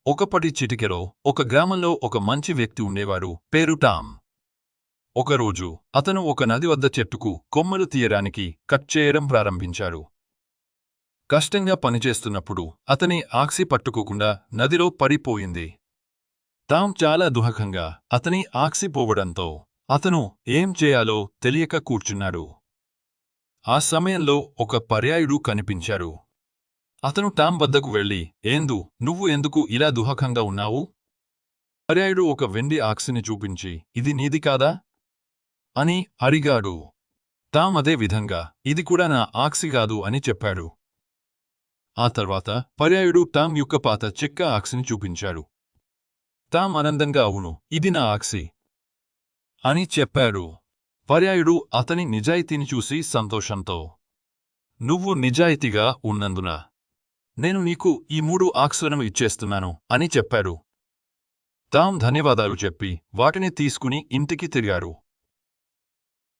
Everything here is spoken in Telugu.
ఒకప్పటి చిటికెలో ఒక గ్రామంలో ఒక మంచి వ్యక్తి ఉండేవారు, పేరు టామ్. ఒకరోజు అతను ఒక నది వద్ద చెట్టుకు కొమ్మలు తీయడానికి కట్ చేయడం ప్రారంభించాడు. కష్టంగా పనిచేస్తున్నప్పుడు అతని ఆక్సి పట్టుకోకుండా నదిలో పడిపోయింది. టామ్ చాలా దుఃఖంగా అతని ఆక్సి పోవడంతో అతను ఏం చేయాలో తెలియక కూర్చున్నాడు. ఆ సమయంలో ఒక పర్యాయుడు కనిపించాడు. అతను టామ్ వద్దకు వెళ్ళి, నువ్వు ఎందుకు ఇలా దుఃఖంగా ఉన్నావు? పర్యాయుడు ఒక వెండి ఆక్సిని చూపించి, ఇది నీది కాదా అని అడిగాడు. టామ్ అదే విధంగా, ఇది కూడా నా ఆక్సి కాదు అని చెప్పాడు. ఆ తర్వాత పర్యాయుడు టామ్ యొక్క పాత చెక్క ఆక్సిని చూపించాడు. టామ్ ఆనందంగా, అవును, ఇది నా ఆక్సి అని చెప్పాడు. పర్యాయుడు అతని నిజాయితీని చూసి సంతోషంతో, నువ్వు నిజాయితీగా ఉన్నందున నేను నీకు ఈ 3 ఆక్సులను ఇచ్చేస్తున్నాను అని చెప్పాడు. టామ్ ధన్యవాదాలు చెప్పి వాటిని తీసుకుని ఇంటికి తిరిగాడు.